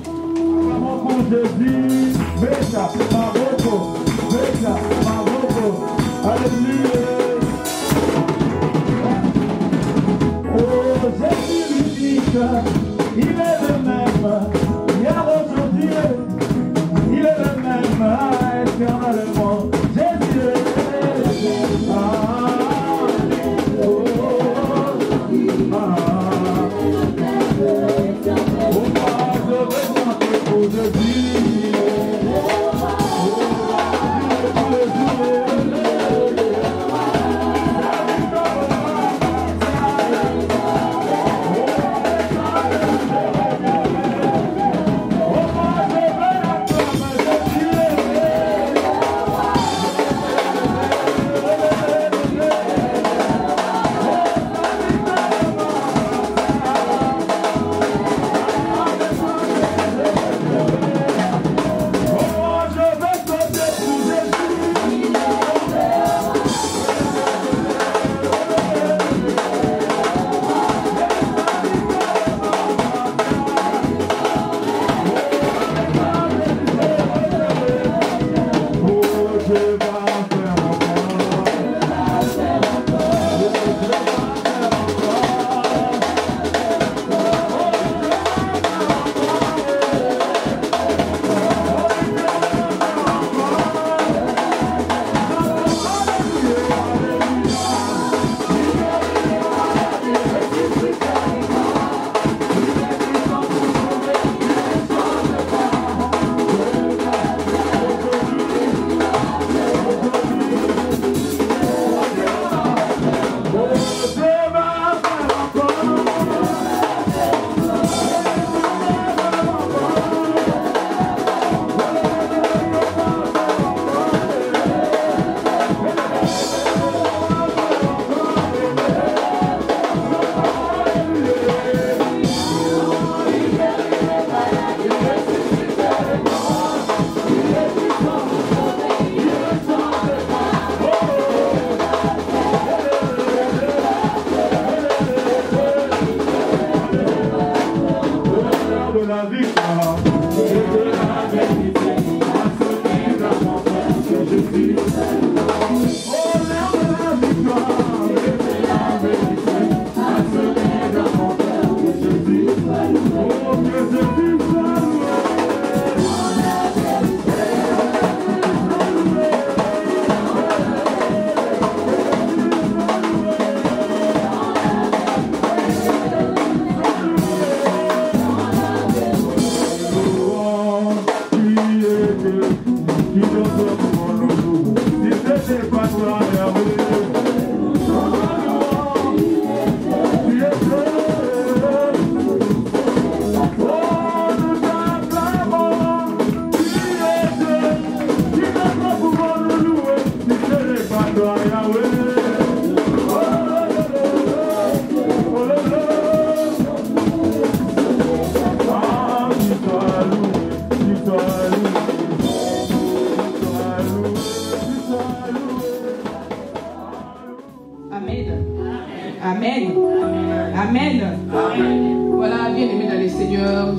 Pour Jésus, Beta, Maroko, Beta, Maroko, Alléluia. Oh, Jésus unique, il est le même, hier, aujourd'hui, il est le même, éternellement. Jésus est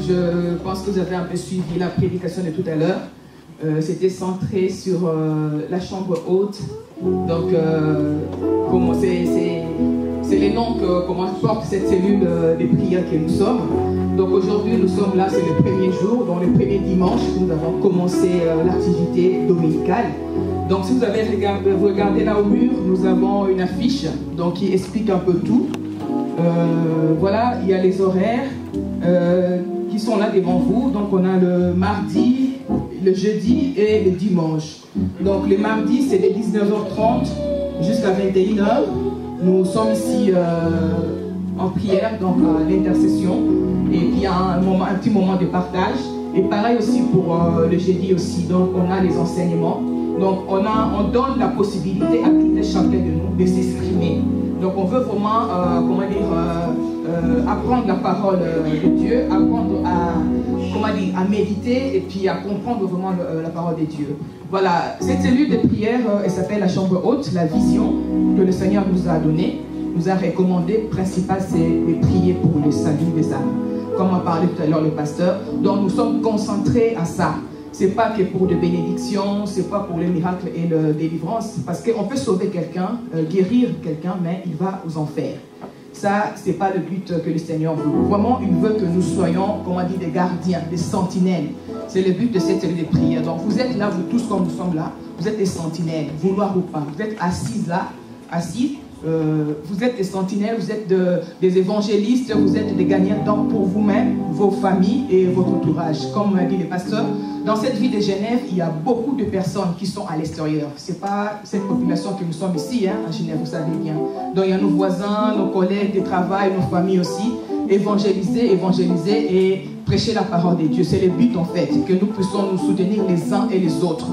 Je pense que vous avez un peu suivi la prédication de tout à l'heure. C'était centré sur la chambre haute. Donc, comment c'est c'est les noms que porte cette cellule des prières que nous sommes. Donc aujourd'hui, nous sommes là, c'est le premier jour, donc le premier dimanche, nous avons commencé l'activité dominicale. Donc si vous avez regardé là au mur, nous avons une affiche donc, qui explique un peu tout. Voilà, il y a les horaires qui sont là devant vous. Donc on a le mardi, le jeudi et le dimanche. Donc le mardi, c'est de 19h30 jusqu'à 21h. Nous sommes ici en prière, donc à l'intercession. Et puis il y a un petit moment de partage. Et pareil aussi pour le jeudi aussi. Donc on a les enseignements. Donc on donne la possibilité à tout et chacun de nous de s'exprimer. Donc on veut vraiment, apprendre la parole de Dieu, apprendre à méditer et puis à comprendre vraiment la parole de Dieu. Voilà, cette cellule de prière, elle s'appelle la chambre haute, la vision que le Seigneur nous a donnée, nous a recommandé, principal c'est de prier pour le salut des âmes. Comme a parlé tout à l'heure le pasteur, donc nous sommes concentrés à ça. C'est pas que pour des bénédictions, c'est pas pour les miracles et la délivrance, parce qu'on peut sauver quelqu'un, guérir quelqu'un, mais il va aux enfers. Ça, c'est pas le but que le Seigneur veut. Vraiment, il veut que nous soyons, comme on dit, des gardiens, des sentinelles. C'est le but de cette série de prières. Donc vous êtes là, vous tous comme nous sommes là, vous êtes des sentinelles, vouloir ou pas. Vous êtes assis là, assis. Vous êtes des sentinelles, vous êtes des évangélistes, vous êtes des gagnants donc pour vous-même, vos familles et votre entourage. Comme dit le pasteur, dans cette ville de Genève, il y a beaucoup de personnes qui sont à l'extérieur. Ce n'est pas cette population que nous sommes ici, hein, à Genève, vous savez bien. Donc il y a nos voisins, nos collègues de travail, nos familles aussi. Évangéliser et prêcher la parole de Dieu. C'est le but en fait, que nous puissions nous soutenir les uns et les autres.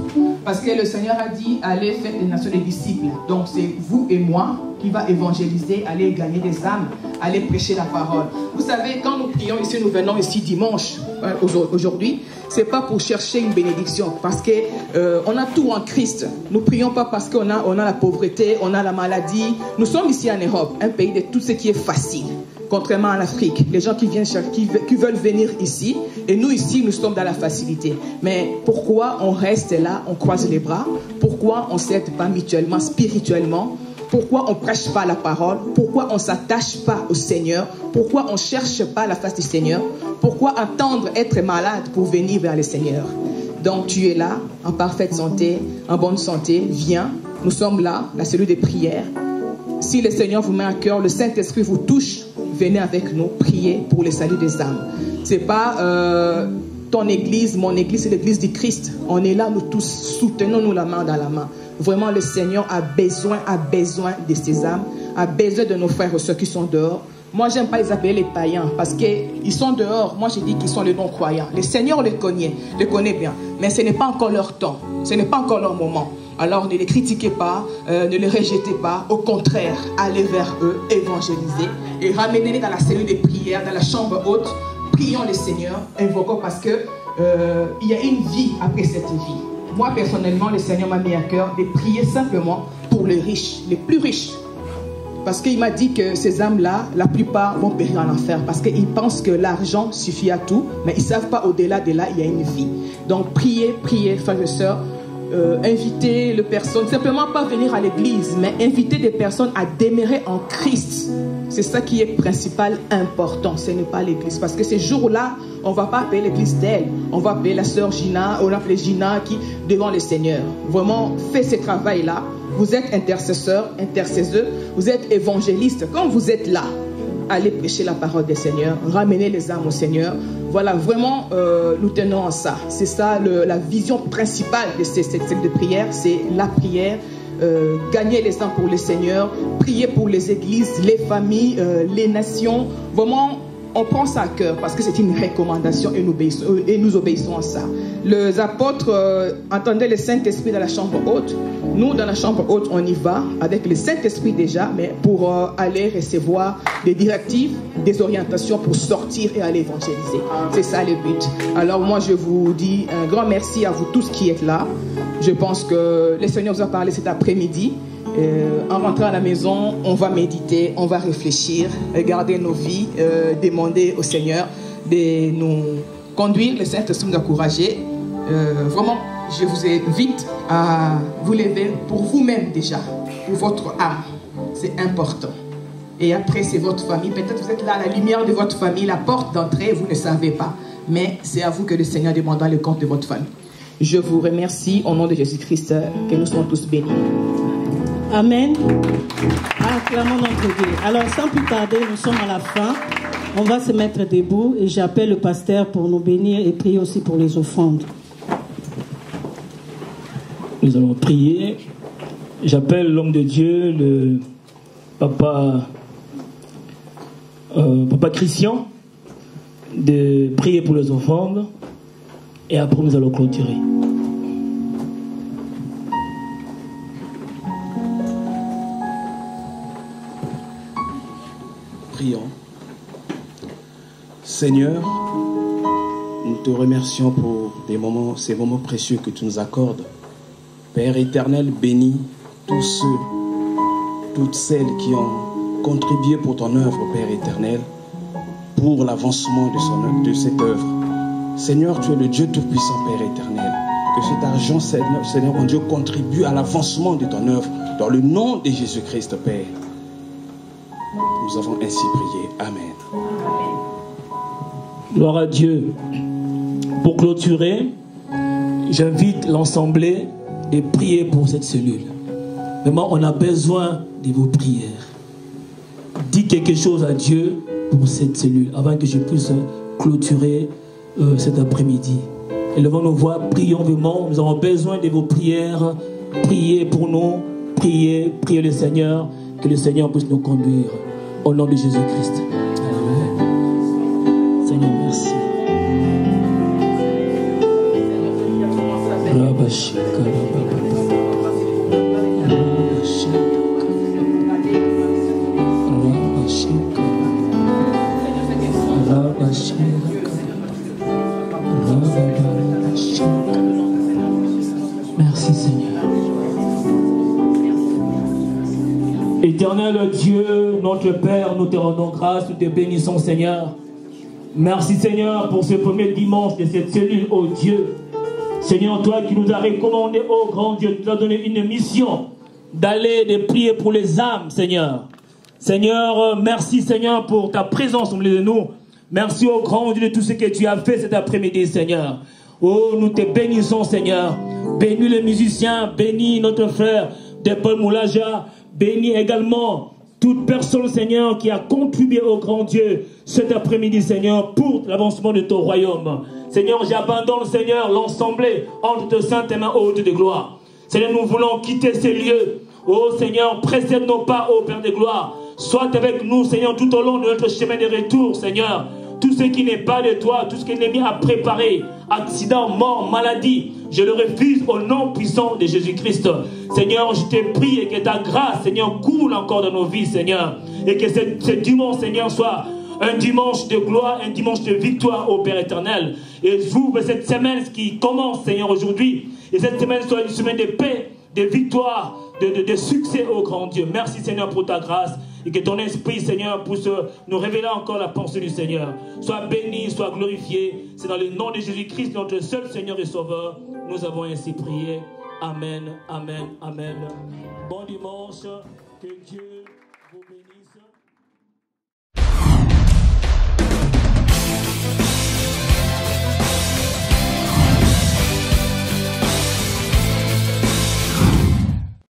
Parce que le Seigneur a dit, allez faire des nations des disciples. Donc c'est vous et moi qui va évangéliser, aller gagner des âmes, aller prêcher la parole. Vous savez, quand nous prions ici, nous venons ici dimanche, aujourd'hui, c'est pas pour chercher une bénédiction, parce que on a tout en Christ. Nous prions pas parce qu'on a la pauvreté, on a la maladie. Nous sommes ici en Europe, un pays de tout ce qui est facile. Contrairement à l'Afrique, les gens qui veulent venir ici, et nous ici, nous sommes dans la facilité. Mais pourquoi on reste là, on croise les bras? Pourquoi on ne s'aide pas mutuellement, spirituellement? Pourquoi on ne prêche pas la parole? Pourquoi on ne s'attache pas au Seigneur? Pourquoi on ne cherche pas la face du Seigneur? Pourquoi attendre être malade pour venir vers le Seigneur? Donc tu es là, en parfaite santé, en bonne santé, viens. Nous sommes là, la cellule de prière. Si le Seigneur vous met à cœur, le Saint-Esprit vous touche, venez avec nous prier pour le salut des âmes. Ce n'est pas ton église, mon église, c'est l'église du Christ. On est là, nous tous, soutenons-nous la main dans la main. Vraiment, le Seigneur a besoin de ces âmes, a besoin de nos frères et sœurs qui sont dehors. Moi, j'aime pas les appeler les païens parce qu'ils sont dehors. Moi, je dis qu'ils sont les non-croyants. Le Seigneur les connaît bien, mais ce n'est pas encore leur temps, ce n'est pas encore leur moment. Alors ne les critiquez pas, ne les rejetez pas. Au contraire, allez vers eux, évangélisez et ramenez-les dans la cellule de prière, dans la chambre haute. Prions le Seigneur, invoquons parce que il y a une vie après cette vie. Moi, personnellement, le Seigneur m'a mis à cœur de prier simplement pour les riches, les plus riches. Parce qu'il m'a dit que ces âmes-là, la plupart vont périr en enfer. Parce qu'ils pensent que l'argent suffit à tout, mais ils ne savent pas au-delà de là, il y a une vie. Donc, priez, frères et sœurs. Inviter les personnes, simplement pas venir à l'église, mais inviter des personnes à demeurer en Christ. C'est ça qui est principal, important. Ce n'est pas l'église. Parce que ces jours-là, on ne va pas appeler l'église d'elle. On va appeler la sœur Gina, on va appeler Gina qui devant le Seigneur. Vraiment, faites ce travail-là. Vous êtes intercesseur, intercesseur, vous êtes évangéliste. Quand vous êtes là, allez prêcher la parole des Seigneurs, ramenez les âmes au Seigneur. Voilà, vraiment, nous tenons à ça. C'est ça la vision principale de cette série de prière, c'est la prière. Gagner les âmes pour le Seigneur, prier pour les églises, les familles, les nations. Vraiment, on prend ça à cœur parce que c'est une recommandation et nous obéissons à ça. Les apôtres entendaient le Saint-Esprit dans la chambre haute. Nous, dans la chambre haute, on y va avec le Saint-Esprit déjà, mais pour aller recevoir des directives, des orientations pour sortir et aller évangéliser. C'est ça le but. Alors moi, je vous dis un grand merci à vous tous qui êtes là. Je pense que le Seigneur vous a parlé cet après-midi. En rentrant à la maison, on va méditer, on va réfléchir, regarder nos vies, demander au Seigneur de nous conduire, le Saint-Esprit nous encourager. Vraiment, je vous invite à vous lever pour vous-même déjà, pour votre âme. C'est important. Et après, c'est votre famille. Peut-être vous êtes là, la lumière de votre famille, la porte d'entrée, vous ne savez pas. Mais c'est à vous que le Seigneur demandera le compte de votre famille. Je vous remercie au nom de Jésus-Christ, que nous soyons tous bénis. Amen. Acclamons notre Dieu. Alors, sans plus tarder, nous sommes à la fin. On va se mettre debout et j'appelle le pasteur pour nous bénir et prier aussi pour les offrandes. Nous allons prier. J'appelle l'homme de Dieu, le papa Christian, de prier pour les offrandes. Et après, nous allons clôturer. Prions. Seigneur, nous te remercions pour ces moments précieux que tu nous accordes. Père éternel, bénis tous ceux, toutes celles qui ont contribué pour ton œuvre, Père éternel, pour l'avancement de cette œuvre. Seigneur, tu es le Dieu Tout-Puissant, Père éternel. Que cet argent, Seigneur, mon Dieu, contribue à l'avancement de ton œuvre. Dans le nom de Jésus-Christ, Père. Nous avons ainsi prié. Amen. Gloire à Dieu. Pour clôturer, j'invite l'Assemblée de prier pour cette cellule. Vraiment, on a besoin de vos prières. Dis quelque chose à Dieu pour cette cellule, avant que je puisse clôturer cet après-midi. Élevons nos voix, prions vraiment. Nous avons besoin de vos prières. Priez pour nous. Priez le Seigneur. Que le Seigneur puisse nous conduire. Au nom de Jésus-Christ. Amen. Seigneur, merci. Merci Seigneur. Éternel Dieu, notre Père, nous te rendons grâce, nous te bénissons Seigneur. Merci Seigneur pour ce premier dimanche de cette cellule, ô Dieu. Seigneur, toi qui nous as recommandé, ô grand Dieu, tu nous as donné une mission d'aller, de prier pour les âmes, Seigneur. Seigneur, merci Seigneur pour ta présence au milieu de nous. Merci au grand Dieu de tout ce que tu as fait cet après-midi, Seigneur. Oh, nous te bénissons, Seigneur. Bénis les musiciens, bénis notre frère de Paul Moulaja, bénis également toute personne, Seigneur, qui a contribué au grand Dieu cet après-midi, Seigneur, pour l'avancement de ton royaume. Seigneur, j'abandonne, Seigneur, l'ensemble entre tes saintes mains hautes de gloire. Seigneur, nous voulons quitter ces lieux. Oh Seigneur, précède nos pas, ô Père de gloire. Sois avec nous, Seigneur, tout au long de notre chemin de retour, Seigneur. Tout ce qui n'est pas de toi, tout ce qui est mis à préparer, accident, mort, maladie, je le refuse au nom puissant de Jésus-Christ. Seigneur, je te prie et que ta grâce, Seigneur, coule encore dans nos vies, Seigneur. Et que ce dimanche, Seigneur, soit un dimanche de gloire, un dimanche de victoire au Père éternel. Et j'ouvre cette semaine qui commence, Seigneur, aujourd'hui. Et cette semaine soit une semaine de paix, de victoire, de succès au grand Dieu. Merci, Seigneur, pour ta grâce. Et que ton esprit, Seigneur, puisse nous révéler encore la pensée du Seigneur. Sois béni, sois glorifié. C'est dans le nom de Jésus-Christ, notre seul Seigneur et Sauveur. Nous avons ainsi prié. Amen, amen, amen. Bon dimanche. Que Dieu vous bénisse.